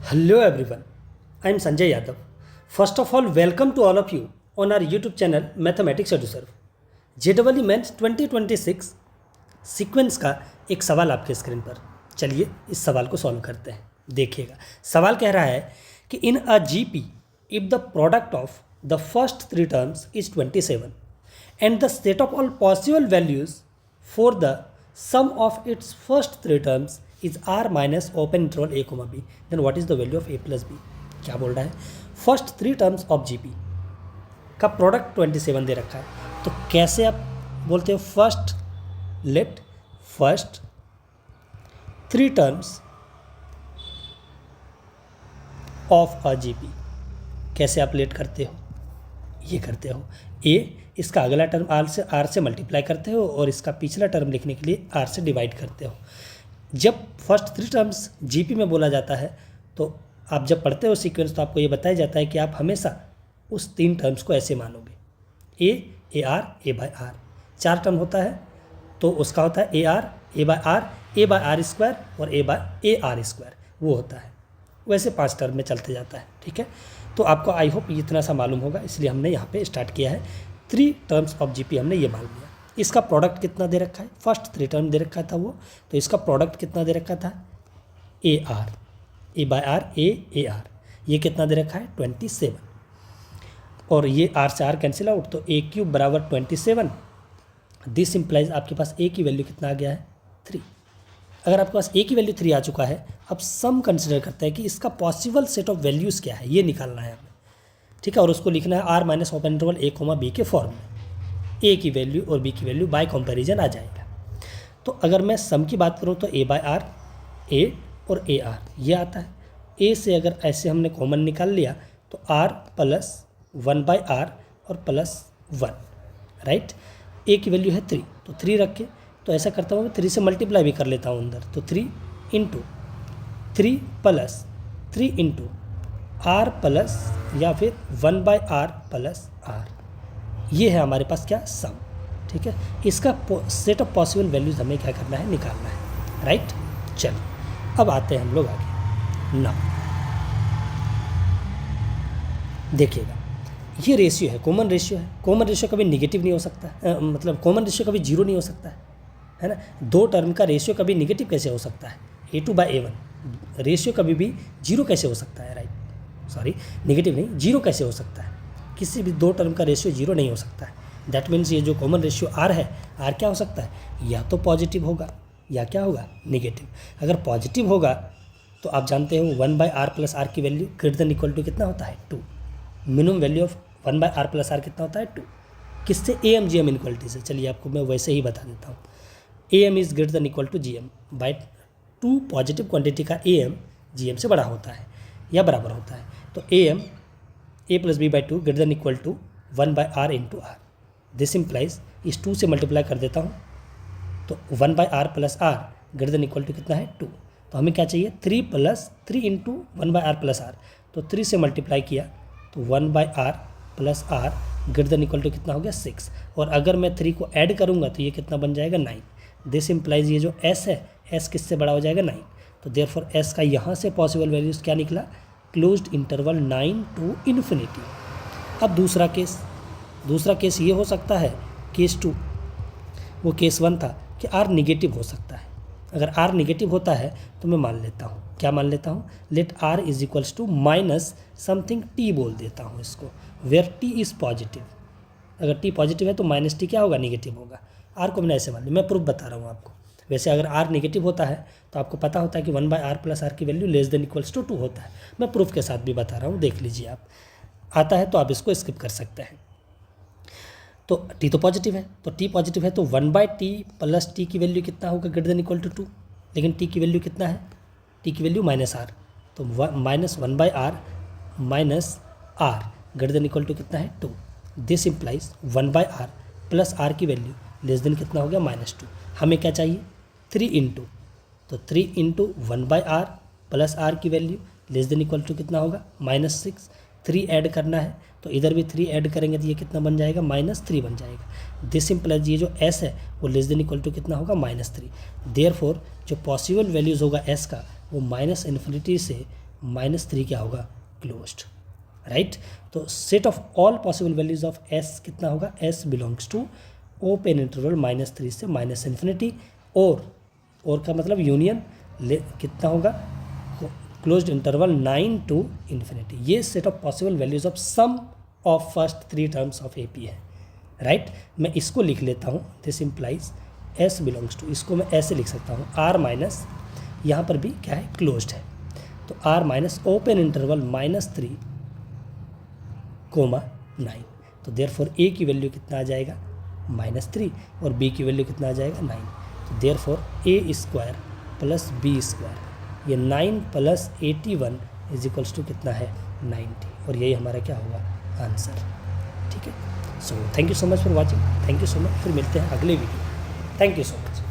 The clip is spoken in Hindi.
Hello everyone, I am Sanjay Yadav. First of all, welcome to all of you on our YouTube channel Mathematics Eduserve. JEE Mains 2026 sequence का एक सवाल आपके स्क्रीन पर। चलिए इस सवाल को सॉल्व करते हैं। देखिएगा, सवाल कह रहा है कि in a GP if the product of the first three terms is 27 and the set of all possible values for the sum of its first three terms is R minus open interval A comma B, then what is the value of A plus B. क्या बोल रहा है? First three terms of GP का प्रोडक्ट 27 दे रखा है, तो कैसे आप बोलते हो? First let first three terms of a GP कैसे आप लेट करते हो? ये करते हो ए, इसका अगला टर्म आर से मल्टीप्लाई करते हो और इसका पिछला टर्म लिखने के लिए आर से डिवाइड करते हो। जब फर्स्ट थ्री टर्म्स जीपी में बोला जाता है तो आप जब पढ़ते हो सीक्वेंस तो आपको ये बताया जाता है कि आप हमेशा उस तीन टर्म्स को ऐसे मानोगे, a r a by r. चार टर्म होता है तो उसका होता है a r a by r square और a by a r square, वो होता है। वैसे पांच टर्म में चलते जाता है, ठीक है। तो आपको आई होप इतना सा मालूम होगा, इसलिए हमने यहाँ पे स्टार्ट किया है। थ्री टर्म्स ऑफ जीपी हमने ये मान लिया। इसका प्रोडक्ट कितना दे रखा है? फर्स्ट थ्री टर्म दे रखा था वो, तो इसका प्रोडक्ट कितना दे रखा था? A r a by r a r. ये कितना दे रखा है? 27। और ये आर से आर कैंसिल आउट, तो ए क्यूब बराबर 27। दिस इम्प्लाइज आपके पास ए की वैल्यू कितना आ गया है? 3। अगर आपके पास ए की वैल्यू 3 आ चुका है, अब सम कंसिडर करते हैं कि इसका पॉसिबल सेट ऑफ वैल्यूज़ क्या है, ये निकालना है हमें, ठीक है। और उसको लिखना है आर माइनस ओपन इंटरवल ए कोमा बी के फॉर्म में। ए की वैल्यू और बी की वैल्यू बाय कंपैरिजन आ जाएगा। तो अगर मैं सम की बात करूँ तो ए बाय आर ए और ए आर ये आता है। ए से अगर ऐसे हमने कॉमन निकाल लिया तो आर प्लस 1 बाय आर और प्लस 1, राइट। ए की वैल्यू है 3, तो 3 रख के तो ऐसा करता हूँ मैं 3 से मल्टीप्लाई भी कर लेता हूँ अंदर, तो 3 into 3 plus 3 into r plus या फिर 1 बाय आर प्लस आर। ये है हमारे पास क्या? सम, ठीक है। इसका सेट ऑफ पॉसिबल वैल्यूज हमें क्या करना है? निकालना है, राइट। चलो अब आते हैं हम लोग आगे ना। देखिएगा, ये रेशियो है, कॉमन रेशियो है। कॉमन रेशियो कभी निगेटिव नहीं हो सकता, मतलब कॉमन रेशियो कभी जीरो नहीं हो सकता है ना। दो टर्म का रेशियो कभी निगेटिव कैसे हो सकता है? A2 बाय A1 रेशियो कभी भी जीरो कैसे हो सकता है? राइट, सॉरी, निगेटिव नहीं, जीरो कैसे हो सकता है? किसी भी दो टर्म का रेशियो जीरो नहीं हो सकता है। दैट मीन्स ये जो कॉमन रेशियो आर है, आर क्या हो सकता है? या तो पॉजिटिव होगा या क्या होगा? निगेटिव। अगर पॉजिटिव होगा तो आप जानते हो 1 बाय आर प्लस आर की value greater than equal to कितना होता है? 2। Minimum value of 1 by are plus r कितना होता है? 2। किससे? A M G M inequality से। चलिए आपको मैं वैसे ही बता देता हूँ। A M is greater than equal to G M by 2 positive quantity का ए एम जी एम से बड़ा होता है या बराबर होता है। तो A M a plus b by 2 greater than equal to 1 by r into r. This implies इस 2 से मल्टीप्लाई कर देता हूँ तो 1 by are plus r greater than equal to कितना है? 2। तो हमें क्या चाहिए? 3 plus 3 into 1 by are plus r. तो 3 से मल्टीप्लाई किया तो 1 by are plus r greater than equal to कितना हो गया? 6। और अगर मैं 3 को ऐड करूँगा तो ये कितना बन जाएगा? 9। दिस इम्प्लाइज ये जो एस है, एस किससे बड़ा हो जाएगा? 9। तो देयरफॉर एस का यहाँ से पॉसिबल वैल्यूज़ क्या निकला? Closed interval 9 to infinity. अब दूसरा केस ये हो सकता है, केस 2। वो केस 1 था कि आर निगेटिव हो सकता है। अगर आर निगेटिव होता है तो मैं मान लेता हूँ, क्या मान लेता हूँ? Let r is equals to minus something t बोल देता हूँ इसको, वेयर टी इज़ पॉजिटिव। अगर टी पॉजिटिव है तो माइनस टी क्या होगा? निगेटिव होगा। आर को मैंने ऐसे मान लिया, मैं प्रूफ बता रहा हूँ आपको। वैसे अगर आर निगेटिव होता है तो आपको पता होता है कि 1 बाय आर प्लस आर की value less than equals to 2 होता है। मैं प्रूफ के साथ भी बता रहा हूँ, देख लीजिए आप। आता है तो आप इसको स्किप कर सकते हैं। तो टी तो पॉजिटिव है, तो टी पॉजिटिव है तो 1 बाय टी प्लस टी की वैल्यू कितना होगा? Greater than equal to 2। लेकिन टी की वैल्यू कितना है? टी की वैल्यू माइनस आर, तो माइनस 1 by r minus r greater than equal to कितना है? 2। This implies 1 by are plus are की वैल्यू लेस देन कितना हो गया? -2। हमें क्या चाहिए? 3 इंटू, तो 3 into 1 by are plus are की value less than equal to कितना होगा? -6। 3 ऐड करना है तो इधर भी 3 ऐड करेंगे तो ये कितना बन जाएगा? -3 बन जाएगा। दिस इम्प्लाइज ये जो एस है वो लेस देन इक्वल टू कितना होगा? -3। देयरफॉर जो पॉसिबल वैल्यूज़ होगा एस का वो -∞ से -3 क्या होगा, क्लोज्ड, राइट। तो set of all possible values of S कितना होगा, S belongs to open interval -3 से -∞, और का मतलब यूनियन कितना होगा, क्लोज्ड इंटरवल 9 to ∞। ये set of possible values of sum of first 3 terms of AP है, राइट। मैं इसको लिख लेता हूँ, this implies S belongs to, इसको मैं ऐसे लिख सकता हूँ R माइनस, यहाँ पर भी क्या है, क्लोज्ड है, तो R माइनस ओपन इंटरवल -3, (9). तो देयरफॉर A की वैल्यू कितना आ जाएगा, -3, और B की वैल्यू कितना आ जाएगा, 9। तो देयरफॉर A² प्लस B², ये 9 + 81 इज टू कितना है, 90, और यही हमारा क्या होगा, आंसर, ठीक है। So thank you so much for watching, thank you so much, फिर मिलते हैं अगले video, thank you so much.